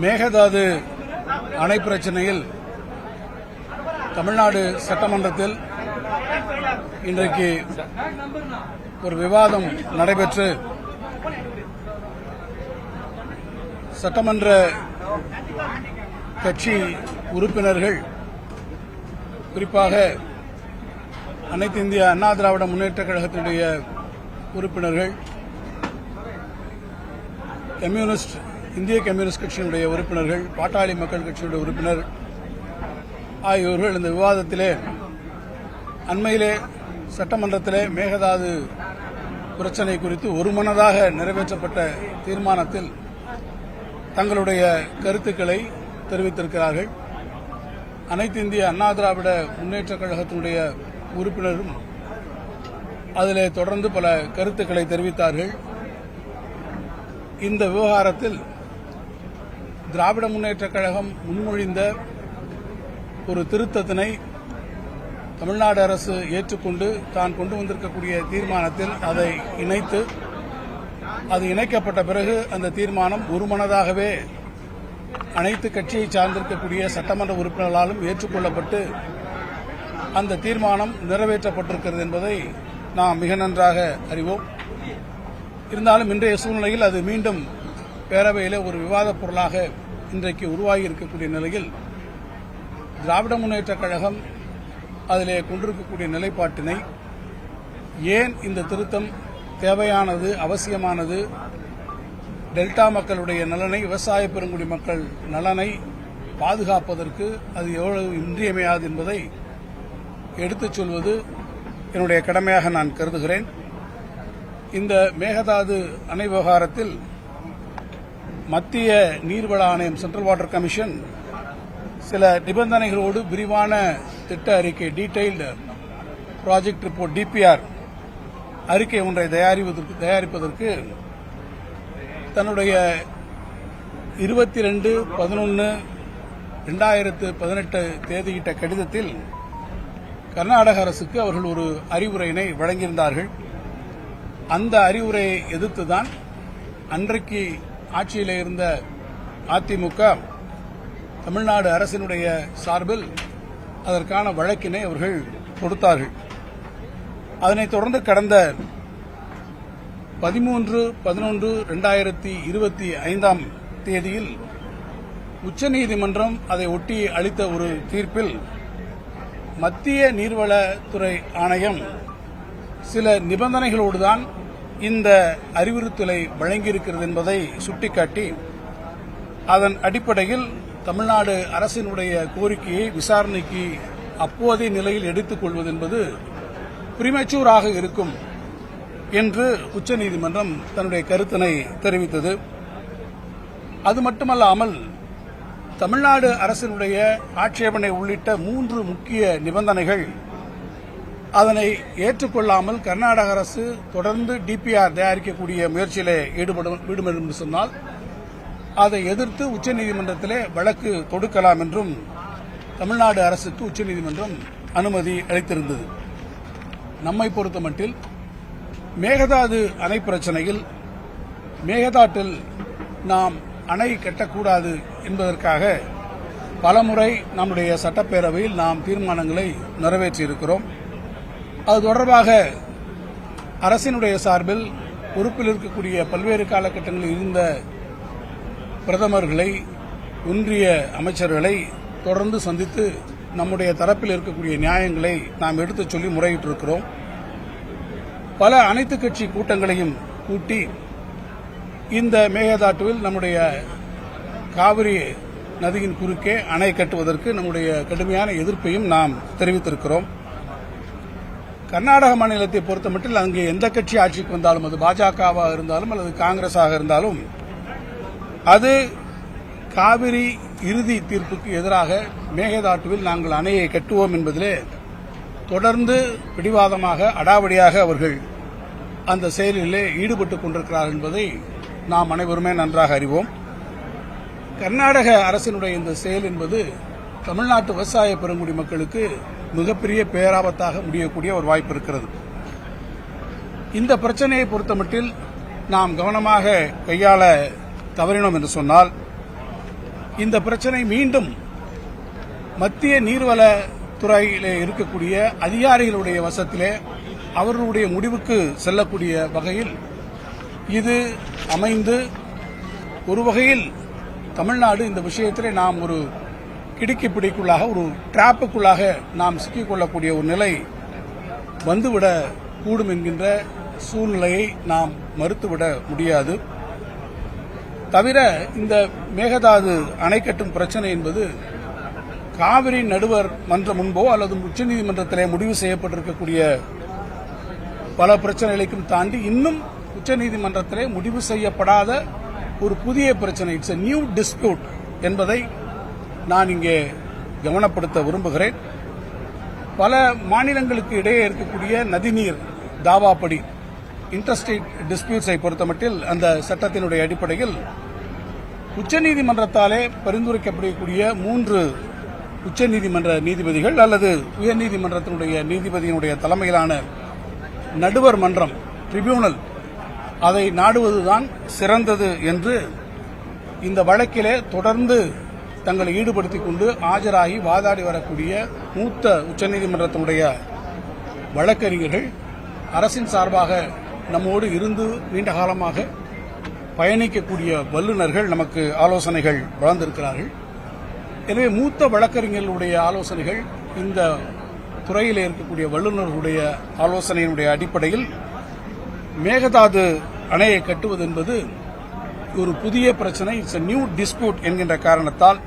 மேகதாது அணை பிரச்சினையில் தமிழ்நாடு சட்டமன்றத்தில் இன்றைக்கு ஒரு விவாதம் நடைபெற்று சட்டமன்ற கட்சி உறுப்பினர்கள், குறிப்பாக அனைத்து இந்திய அண்ணா திராவிட முன்னேற்றக் கழகத்தினுடைய உறுப்பினர்கள், இந்திய கம்யூனிஸ்ட் கட்சியினுடைய உறுப்பினர்கள், பாட்டாளி மக்கள் கட்சியினுடைய உறுப்பினர் ஆகியோர்கள் இந்த விவாதத்திலே அண்மையிலே சட்டமன்றத்திலே மேகதாது பிரச்சினை குறித்து ஒருமனதாக நிறைவேற்றப்பட்ட தீர்மானத்தில் தங்களுடைய கருத்துக்களை தெரிவித்திருக்கிறார்கள். அனைத்து இந்திய அண்ணா திராவிட முன்னேற்றக் கழகத்தினுடைய உறுப்பினரும் அதிலே தொடர்ந்து பல கருத்துக்களை தெரிவித்தார்கள். இந்த விவகாரத்தில் திராவிட முன்னேற்றக் கழகம் முன்மொழிந்த ஒரு திருத்தத்தினை தமிழ்நாடு அரசு ஏற்றுக்கொண்டு தான் கொண்டு வந்திருக்கக்கூடிய தீர்மானத்தில் அதை இணைத்து, அது இணைக்கப்பட்ட பிறகு அந்த தீர்மானம் ஒருமனதாகவே அனைத்து கட்சியை சார்ந்திருக்கக்கூடிய சட்டமன்ற உறுப்பினர்களாலும் ஏற்றுக்கொள்ளப்பட்டு அந்த தீர்மானம் நிறைவேற்றப்பட்டிருக்கிறது என்பதை நாம் மிக நன்றாக அறிவோம். இருந்தாலும் இன்றைய சூழ்நிலையில் அது மீண்டும் பேரவையில் ஒரு விவாதப் பொருளாக இன்றைக்கு உருவாகி இருக்கக்கூடிய நிலையில் திராவிட முன்னேற்றக் கழகம் அதிலே கொண்டிருக்கக்கூடிய நிலைப்பாட்டினை, ஏன் இந்த திருத்தம் தேவையானது, அவசியமானது, டெல்டா மக்களுடைய நலனை, விவசாய பெருங்குடி மக்கள் நலனை பாதுகாப்பதற்கு அது எவ்வளவு இன்றியமையாது என்பதை எடுத்துச் சொல்வது என்னுடைய கடமையாக நான் கருதுகிறேன். இந்த மேகதாது அணை விவகாரத்தில் மத்திய நீர்வள ஆணையம், சென்ட்ரல் வாட்டர் கமிஷன், சில நிபந்தனைகளோடு விரிவான திட்ட அறிக்கை, டீடைல்டு ப்ராஜெக்ட் ரிப்போர்ட், டிபிஆர் அறிக்கை ஒன்றை தயாரிப்பதற்கு தன்னுடைய 22/11/2018 தேதியிட்ட கடிதத்தில் கர்நாடக அரசுக்கு அவர்கள் ஒரு அறிவுரையினை வழங்கியிருந்தார்கள். அந்த அறிவுரையை எதிர்த்துதான் அன்றைக்கு ஆட்சியில் இருந்த அதிமுக தமிழ்நாடு அரசினுடைய சார்பில் அதற்கான வழக்கினை அவர்கள் கொடுத்தார்கள். அதனைத் தொடர்ந்து கடந்த 13/11/2025 தேதியில் உச்சநீதிமன்றம் அதை ஒட்டி அளித்த ஒரு தீர்ப்பில் மத்திய நீர்வளத்துறை ஆணையம் சில நிபந்தனைகளோடுதான் இந்த அறிவுறுத்தலை வழங்கியிருக்கிறது என்பதை சுட்டிக்காட்டி, அதன் அடிப்படையில் தமிழ்நாடு அரசினுடைய கோரிக்கையை விசாரணைக்கு அப்போதைய நிலையில் எடுத்துக் கொள்வது என்பது பிரிமெச்சூராக இருக்கும் என்று உச்சநீதிமன்றம் தன்னுடைய கருத்தினை தெரிவித்தது. அது மட்டுமல்லாமல் தமிழ்நாடு அரசினுடைய ஆட்சேபனை உள்ளிட்ட 3 முக்கிய நிபந்தனைகள், அதனை ஏற்றுக்கொள்ளாமல் கர்நாடக அரசு தொடர்ந்து டிபிஆர் தயாரிக்கக்கூடிய முயற்சியிலே ஈடுபடும் என்று சொன்னால் அதை எதிர்த்து உச்சநீதிமன்றத்திலே வழக்கு தொடுக்கலாம் என்றும் தமிழ்நாடு அரசுக்கு உச்சநீதிமன்றம் அனுமதி அளித்திருந்தது. நம்மை பொறுத்தமட்டில் மேகதாது அணை பிரச்சினையில் மேகதாட்டில் நாம் அணை கட்டக்கூடாது என்பதற்காக பலமுறை நம்முடைய சட்டப்பேரவையில் நாம் தீர்மானங்களை நிறைவேற்றியிருக்கிறோம். அது தொடர்பாக அரசினுடைய சார்பில் பொறுப்பில் இருக்கக்கூடிய பல்வேறு காலகட்டங்களில் இருந்த பிரதமர்களை, ஒன்றிய அமைச்சர்களை தொடர்ந்து சந்தித்து நம்முடைய தரப்பில் இருக்கக்கூடிய நியாயங்களை நாம் எடுத்துச் சொல்லி முறையிட்டிருக்கிறோம். பல அனைத்து கட்சி கூட்டங்களையும் கூட்டி இந்த மேகதாட்டுவில் நம்முடைய காவிரி நதியின் குறுக்கே அணை கட்டுவதற்கு நம்முடைய கடுமையான எதிர்ப்பையும் நாம் தெரிவித்திருக்கிறோம். கர்நாடக மாநிலத்தை பொறுத்தமட்டில் அங்கே எந்த கட்சி ஆட்சிக்கு வந்தாலும், அது பாஜகவாக இருந்தாலும் அல்லது காங்கிரஸாக இருந்தாலும், அது காவிரி இறுதி தீர்ப்புக்கு எதிராக மேகதாட்டுவில் நாங்கள் அணையை கட்டுவோம் என்பதிலே தொடர்ந்து பிடிவாதமாக, அடாவடியாக அவர்கள் அந்த செயலிலே ஈடுபட்டுக் கொண்டிருக்கிறார்கள் என்பதை நாம் அனைவருமே நன்றாக அறிவோம். கர்நாடக அரசினுடைய இந்த செயல் என்பது தமிழ்நாட்டு விவசாய பெருங்குடி மக்களுக்கு மிகப்பெரிய பேராபத்தாக முடியக்கூடிய ஒரு வாய்ப்பு இருக்கிறது. இந்த பிரச்சனையை பொறுத்தமட்டில் நாம் கவனமாக கையாள தவறினோம் என்று சொன்னால், இந்த பிரச்சனை மீண்டும் மத்திய நீர்வள துறையிலே இருக்கக்கூடிய அதிகாரிகளுடைய வசத்திலே அவர்களுடைய முடிவுக்கு செல்லக்கூடிய வகையில் இது அமைந்து ஒரு வகையில் தமிழ்நாடு இந்த விஷயத்திலே நாம் ஒரு கிடுக்கி பிடிக்குள்ளாக ஒரு டிராப்புக்குள்ளாக நாம் சிக்கிக்கொள்ளக்கூடிய ஒரு நிலை வந்துவிட கூடும் என்கின்ற சூழ்நிலையை நாம் மறுத்துவிட முடியாது. தவிர இந்த மேகதாது அணை கட்டும் பிரச்சனை என்பது காவிரி நடுவர் மன்றம் முன்போ அல்லது உச்சநீதிமன்றத்திலே முடிவு செய்யப்பட்டிருக்கக்கூடிய பல பிரச்சனைகளையும் தாண்டி இன்னும் உச்சநீதிமன்றத்திலே முடிவு செய்யப்படாத ஒரு புதிய பிரச்சனை, இட்ஸ் எ நியூ டிஸ்பியூட் என்பதை நான் இங்கே கவனப்படுத்த விரும்புகிறேன். பல மாநிலங்களுக்கு இடையே இருக்கக்கூடிய நதிநீர் தாவாப்படி இன்டர்ஸ்டேட் டிஸ்பியூட்ஸை பொறுத்தமட்டில் அந்த சட்டத்தினுடைய அடிப்படையில் உச்சநீதிமன்றத்தாலே பரிந்துரைக்கப்படக்கூடிய 3 உச்சநீதிமன்ற நீதிபதிகள் அல்லது உயர்நீதிமன்றத்தினுடைய நீதிபதியினுடைய தலைமையிலான நடுவர் மன்றம் ட்ரிபியூனல் அதை நாடுவதுதான் சிறந்தது என்று இந்த வழக்கிலே தொடர்ந்து தங்களை ஈடுபடுத்திக் கொண்டு ஆஜராகி வாதாடி வரக்கூடிய மூத்த உச்சநீதிமன்றத்தினுடைய வழக்கறிஞர்கள் அரசின் சார்பாக நம்மோடு இருந்து நீண்ட காலமாக பயணிக்கக்கூடிய வல்லுநர்கள் நமக்கு ஆலோசனைகள் வழங்கியிருக்கிறார்கள். எனவே மூத்த வழக்கறிஞர்களுடைய ஆலோசனைகள் இந்த துறையில் இருக்கக்கூடிய வல்லுநர்களுடைய ஆலோசனையினுடைய அடிப்படையில் மேகதாது அணையை கட்டுவது என்பது ஒரு புதிய பிரச்சனை, இட்ஸ் எ நியூ டிஸ்பியூட் என்கின்ற காரணத்தால்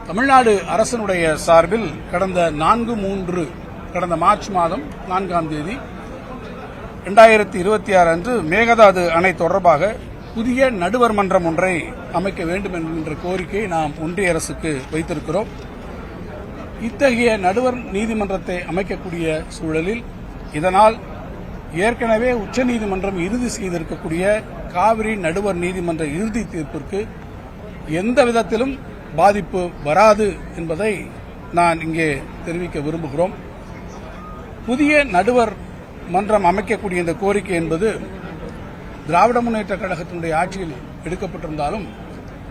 தமிழ்நாடு அரசினுடைய சார்பில் கடந்த மார்ச் மாதம் 4ஆம் தேதி 2026 அன்று மேகதாது அணை தொடர்பாக புதிய நடுவர் மன்றம் ஒன்றை அமைக்க வேண்டும் என்கின்ற கோரிக்கையை நாம் ஒன்றிய அரசுக்கு வைத்திருக்கிறோம். இத்தகைய நடுவர் நீதிமன்றத்தை அமைக்கக்கூடிய சூழலில் இதனால் ஏற்கனவே உச்சநீதிமன்றம் இறுதி செய்திருக்கக்கூடிய காவிரி நடுவர் நீதிமன்ற இறுதி தீர்ப்பிற்கு எந்த விதத்திலும் பாதிப்பு வராது என்பதை நான் இங்கே தெரிவிக்க விரும்புகிறோம். புதிய நடுவர் மன்றம் அமைக்கக்கூடிய இந்த கோரிக்கை என்பது திராவிட முன்னேற்ற கழகத்தினுடைய ஆட்சியில் எடுக்கப்பட்டிருந்தாலும்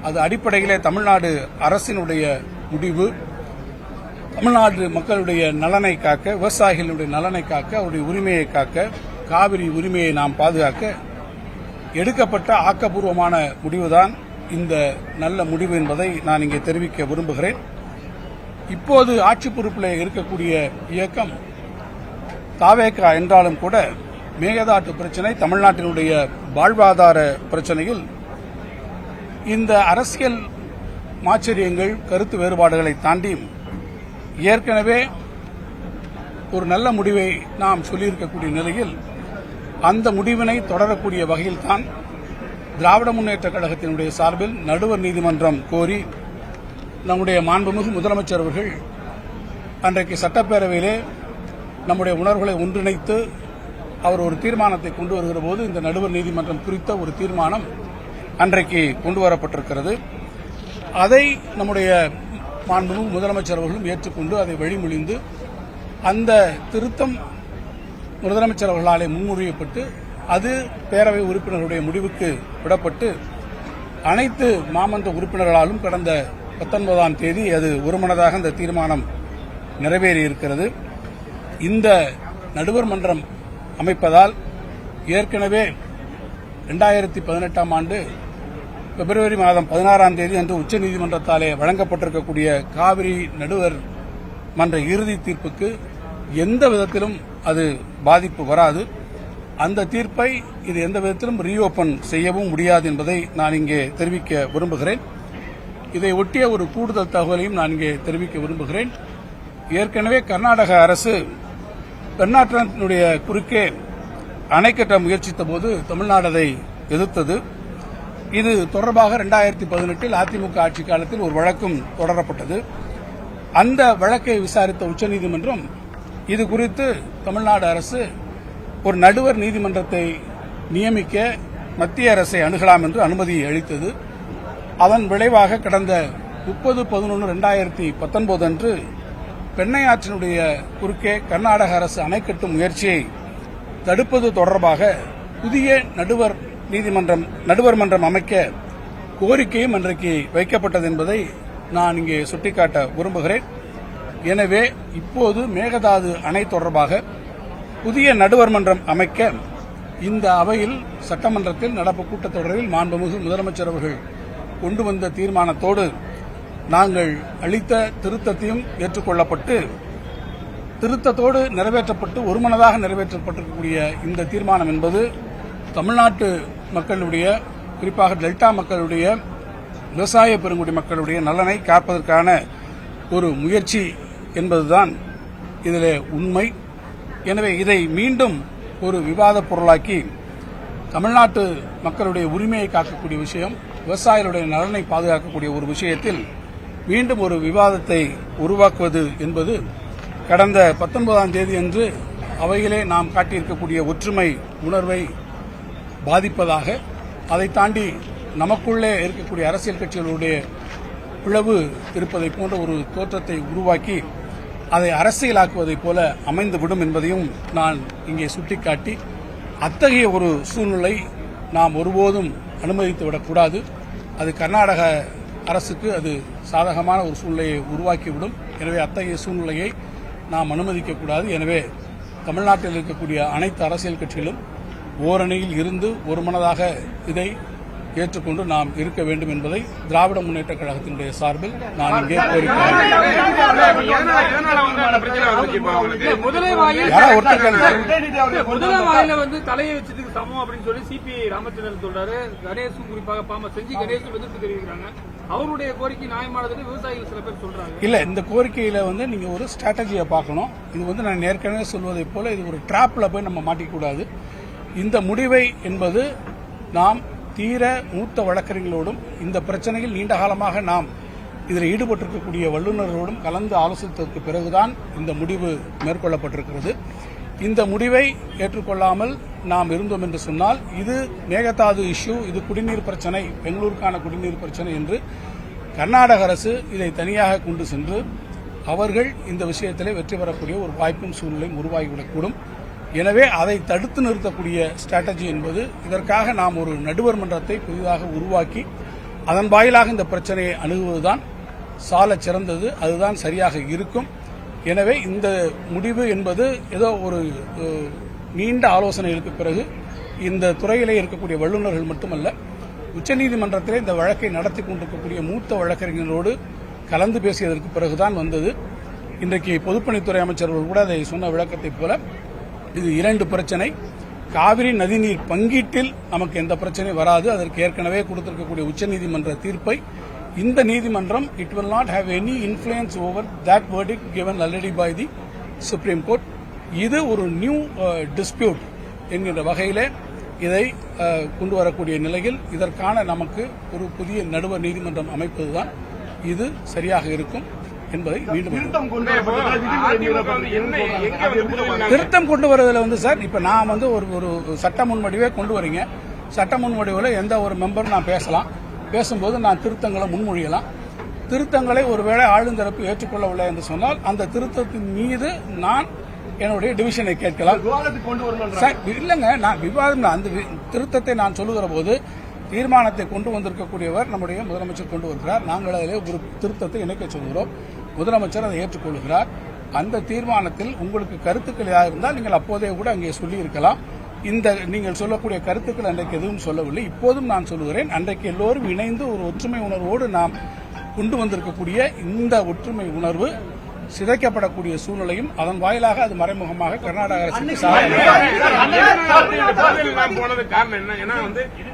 அது அடிப்படையிலே தமிழ்நாடு அரசினுடைய முடிவு. தமிழ்நாடு மக்களுடைய நலனை காக்க, விவசாயிகளுடைய நலனை காக்க, அவருடைய உரிமையை காக்க, காவிரி உரிமையை நாம் பாதுகாக்க எடுக்கப்பட்ட ஆக்கப்பூர்வமான முடிவுதான் இந்த நல்ல முடிவு என்பதை நான் இங்கே தெரிவிக்க விரும்புகிறேன். இப்போது ஆட்சி பொறுப்பில் இருக்கக்கூடிய இயக்கம் தாவேகா என்றாலும் கூட மேகதாட்டு பிரச்சினை தமிழ்நாட்டினுடைய வாழ்வாதார பிரச்சனையில் இந்த அரசியல் மாச்சரியங்கள், கருத்து வேறுபாடுகளை தாண்டி ஏற்கனவே ஒரு நல்ல முடிவை நாம் சொல்லியிருக்கக்கூடிய நிலையில் அந்த முடிவினை தொடரக்கூடிய வகையில்தான் திராவிட முன்னேற்ற கழகத்தினுடைய சார்பில் நடுவர் நீதிமன்றம் கோரி நம்முடைய மாண்புமிகு முதலமைச்சர் அவர்கள் அன்றைக்கு சட்டப்பேரவையிலே நம்முடைய உணர்வுகளை ஒன்றிணைத்து அவர் ஒரு தீர்மானத்தை கொண்டு வருகிற போது இந்த நடுவர் நீதிமன்றம் குறித்த ஒரு தீர்மானம் அன்றைக்கு கொண்டு வரப்பட்டிருக்கிறது. அதை நம்முடைய மாண்புமிகு முதலமைச்சர் அவர்களும் ஏற்றுக்கொண்டு அதை வழிமொழிந்து அந்த திருத்தம் முதலமைச்சர் அவர்களாலே முன்மொழியப்பட்டு அது பேரவை உறுப்பினர்களுடைய முடிவுக்கு விடப்பட்டு அனைத்து மாமன்ற உறுப்பினர்களாலும் கடந்த 19ஆம் தேதி அது ஒருமனதாக இந்த தீர்மானம் நிறைவேறியிருக்கிறது. இந்த நடுவர் மன்றம் அமைப்பதால் ஏற்கனவே 2018ஆம் ஆண்டு பிப்ரவரி மாதம் 16ஆம் தேதி அன்று உச்சநீதிமன்றத்தாலே வழங்கப்பட்டிருக்கக்கூடிய காவிரி நடுவர் மன்ற இறுதி தீர்ப்புக்கு எந்த விதத்திலும் அது பாதிப்பு வராது. அந்த தீர்ப்பை இது எந்த விதத்திலும் ரீஓபன் செய்யவும் முடியாது என்பதை நான் இங்கே தெரிவிக்க விரும்புகிறேன். இதை ஒட்டிய ஒரு கூடுதல் தகவலையும் நான் இங்கே தெரிவிக்க விரும்புகிறேன். ஏற்கனவே கர்நாடக அரசு பெண்ணாற்றினுடைய குறுக்கே அணை கட்ட முயற்சித்த போது தமிழ்நாடு அதை எதிர்த்தது. இது தொடர்பாக 2018 அதிமுக ஆட்சி காலத்தில் ஒரு வழக்கும் தொடரப்பட்டது. அந்த வழக்கை விசாரித்த உச்சநீதிமன்றம் இது குறித்து தமிழ்நாடு அரசு ஒரு நடுவர் நீதிமன்றத்தை நியமிக்க மத்திய அரசை அணுகலாம் என்று அனுமதி அளித்தது. அதன் விளைவாக கடந்த 30/11/2019 அன்று பெண்ணையாற்றினுடைய குறுக்கே கர்நாடக அரசு அணை கட்டும் முயற்சியை தடுப்பது தொடர்பாக புதிய நடுவர் மன்றம் அமைக்க கோரிக்கையும் அன்றைக்கு வைக்கப்பட்டது என்பதை நான் இங்கே சுட்டிக்காட்ட விரும்புகிறேன். எனவே இப்போது மேகதாது அணை தொடர்பாக புதிய நடுவர் மன்றம் அமைக்க இந்த அவையில் சட்டமன்றத்தில் நடப்பு கூட்டத்தொடரில் மாண்புமிகு முதலமைச்சர் அவர்கள் கொண்டு வந்த தீர்மானத்தோடு நாங்கள் அளித்த திருத்தத்தையும் ஏற்றுக்கொள்ளப்பட்டு திருத்தத்தோடு நிறைவேற்றப்பட்டு ஒருமனதாக நிறைவேற்றப்பட்டிருக்கக்கூடிய இந்த தீர்மானம் என்பது தமிழ்நாட்டு மக்களுடைய, குறிப்பாக டெல்டா மக்களுடைய, விவசாய பெருங்குடி மக்களுடைய நலனை காப்பதற்கான ஒரு முயற்சி என்பதுதான் இதிலே உண்மை. எனவே இதை மீண்டும் ஒரு விவாத பொருளாக்கி தமிழ்நாட்டு மக்களுடைய உரிமையை காக்கக்கூடிய விஷயம், விவசாயிகளுடைய நலனை பாதுகாக்கக்கூடிய ஒரு விஷயத்தில் மீண்டும் ஒரு விவாதத்தை உருவாக்குவது என்பது கடந்த 19ஆம் தேதி அன்று அவையிலே நாம் காட்டியிருக்கக்கூடிய ஒற்றுமை உணர்வை பாதிப்பதாக, அதை தாண்டி நமக்குள்ளே இருக்கக்கூடிய அரசியல் கட்சிகளுடைய பிளவு இருப்பதை போன்ற ஒரு தோற்றத்தை உருவாக்கி அதை அரசியலாக்குவதைப் போல அமைந்துவிடும் என்பதையும் நான் இங்கே சுட்டிக்காட்டி, அத்தகைய ஒரு சூழ்நிலை நாம் ஒருபோதும் அனுமதித்துவிடக்கூடாது. அது கர்நாடக அரசுக்கு அது சாதகமான ஒரு சூழ்நிலையை உருவாக்கிவிடும். எனவே அத்தகைய சூழ்நிலையை நாம் அனுமதிக்கக்கூடாது. எனவே தமிழ்நாட்டில் இருக்கக்கூடிய அனைத்து அரசியல் கட்சிகளும் ஓரணியில் இருந்து ஒருமனதாக இதை ஏற்றுக்கொண்டு நாம் இருக்க வேண்டும் என்பதை திராவிட முன்னேற்ற கழகத்தினுடைய சார்பில் நான் இங்கே கோரிக்கிறேன். தலையை வச்சதுக்கு சமம் அப்படின்னு சொல்லி சிபிஐ ராமச்சந்திரன் சொல்றாரு. கணேசும் குறிப்பாக செஞ்சு கணேசும் எதிர்ப்பு தெரிவிக்கிறாங்க. அவருடைய கோரிக்கை நியாயமானதுன்னு விவசாயிகள் சில பேர் சொல்றாங்க. இல்ல, இந்த கோரிக்கையில நீங்க ஒரு ஸ்ட்ராட்டஜியை பார்க்கணும். இது நான் ஏற்கனவே சொல்வதை போல இது ஒரு டிராப்ல போய் நம்ம மாட்டிக்கூடாது. இந்த முடிவை என்பது நாம் தீர மூத்த வழக்கறிஞர்களோடும் இந்த பிரச்சனையில் நீண்ட காலமாக நாம் இதில் ஈடுபட்டிருக்கக்கூடிய வல்லுநர்களோடும் கலந்து ஆலோசித்ததற்கு பிறகுதான் இந்த முடிவு மேற்கொள்ளப்பட்டிருக்கிறது. இந்த முடிவை ஏற்றுக்கொள்ளாமல் நாம் இருந்தோம் என்று சொன்னால் இது மேகதாது இஷ்யூ, இது குடிநீர் பிரச்சனை, பெங்களூருக்கான குடிநீர் பிரச்சனை என்று கர்நாடக அரசு இதை தனியாக கொண்டு சென்று அவர்கள் இந்த விஷயத்திலே வெற்றி பெறக்கூடிய ஒரு வாய்ப்பும் சூழ்நிலையும் உருவாகிவிடக்கூடும். எனவே அதை தடுத்து நிறுத்தக்கூடிய ஸ்ட்ராட்டஜி என்பது இதற்காக நாம் ஒரு நடுவர் மன்றத்தை புதிதாக உருவாக்கி அதன் வாயிலாக இந்த பிரச்சனையை அணுகுவதுதான் சாலச் சிறந்தது, அதுதான் சரியாக இருக்கும். எனவே இந்த முடிவு என்பது ஏதோ ஒரு நீண்ட ஆலோசனைகளுக்கு பிறகு இந்த துறையிலே இருக்கக்கூடிய வல்லுநர்கள் மட்டுமல்ல, உச்சநீதிமன்றத்திலே இந்த வழக்கை நடத்தி கொண்டிருக்கக்கூடிய மூத்த வழக்கறிஞர்களோடு கலந்து பேசியதற்கு பிறகுதான் வந்தது. இன்றைக்கு பொதுப்பணித்துறை அமைச்சர்கள் கூட அதை சொன்ன விளக்கத்தைப் போல இது இரண்டு பிரச்சனை. காவிரி நதிநீர் பங்கீட்டில் நமக்கு எந்த பிரச்சனையும் வராது. அதற்கு ஏற்கனவே கொடுத்திருக்கக்கூடிய உச்சநீதிமன்ற தீர்ப்பை இந்த நீதிமன்றம் it will not have any influence over that verdict given already by the supreme court. இது ஒரு நியூ டிஸ்பியூட் என்கின்ற வகையிலே இதை கொண்டு வரக்கூடிய நிலையில் இதற்கான நமக்கு ஒரு புதிய நடுவர் நீதிமன்றம் அமைப்பதுதான் இது சரியாக இருக்கும் என்பதை மீண்டும் திருத்தம் கொண்டு வருவதில் சார், இப்ப நான் ஒரு சட்ட முன்வடிவே கொண்டு வரீங்க. சட்ட முன்வடிவில் எந்த ஒரு மெம்பரும் நான் பேசும்போது நான் திருத்தங்களை முன்மொழியலாம். திருத்தங்களை ஒருவேளை ஆளுந்தரப்பு ஏற்றுக்கொள்ளவில்லை என்று சொன்னால் அந்த திருத்தத்தின் மீது நான் என்னுடைய டிவிஷனை கேட்கலாம். இல்லங்க, நான் விவாதம் அந்த திருத்தத்தை நான் சொல்லுகிற போது தீர்மானத்தை கொண்டு வந்திருக்கக்கூடியவர் நம்முடைய முதலமைச்சர் கொண்டு வருகிறார். நாங்கள் அதிலே ஒரு திருத்தத்தை இணைக்க சொல்கிறோம். முதலமைச்சர் அதை ஏற்றுக்கொள்கிறார். அந்த தீர்மானத்தில் உங்களுக்கு கருத்துக்கள் ஏதாவது இருந்தால் நீங்கள் அப்போதே கூட அங்கே சொல்லியிருக்கலாம். இந்த நீங்கள் சொல்லக்கூடிய கருத்துக்கள் அன்றைக்கு எதுவும் சொல்லவில்லை. இப்போதும் நான் சொல்லுகிறேன், அன்றைக்கு எல்லோரும் இணைந்து ஒரு ஒற்றுமை உணர்வோடு நாம் கொண்டு வந்திருக்கக்கூடிய இந்த ஒற்றுமை உணர்வு சிதைக்கப்படக்கூடிய சூழ்நிலையும் அதன் வாயிலாக அது மறைமுகமாக கர்நாடக அரசுக்கு போனது காரணம் என்ன? ஏன்னா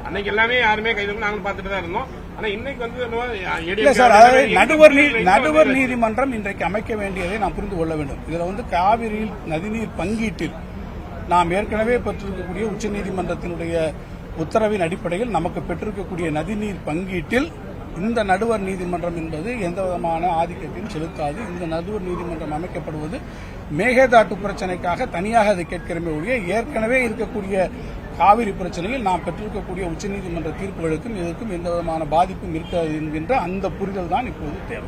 அன்னைக்கு எல்லாமே யாருமே கைது நாங்கள் பார்த்துட்டு தான் இருந்தோம். நடுவர் நீதிமன்றம் இன்றைக்கு அமைக்க வேண்டியதை நாம் புரிந்து கொள்ள வேண்டும். இதுல காவிரியில் நதிநீர் பங்கீட்டில் நாம் ஏற்கனவே பெற்றிருக்கக்கூடிய உச்சநீதிமன்றத்தினுடைய உத்தரவின் அடிப்படையில் நமக்கு பெற்றிருக்கக்கூடிய நதிநீர் பங்கீட்டில் இந்த நடுவர் நீதிமன்றம் என்பது எந்த விதமான ஆதிக்கத்தையும் செலுத்தாது. இந்த நடுவர் நீதிமன்றம் அமைக்கப்படுவது மேகதாட்டு பிரச்சனைக்காக தனியாக அதை கேட்கிறமே ஒழிய ஏற்கனவே இருக்கக்கூடிய காவிரி பிரச்சனையில் நாம் பெற்றிருக்கக்கூடிய உச்சநீதிமன்ற தீர்ப்புகளுக்கும் இதற்கும் எந்த விதமான பாதிப்பும் இருக்காது என்கின்ற அந்த புரிதல் தான் இப்போது தேவை.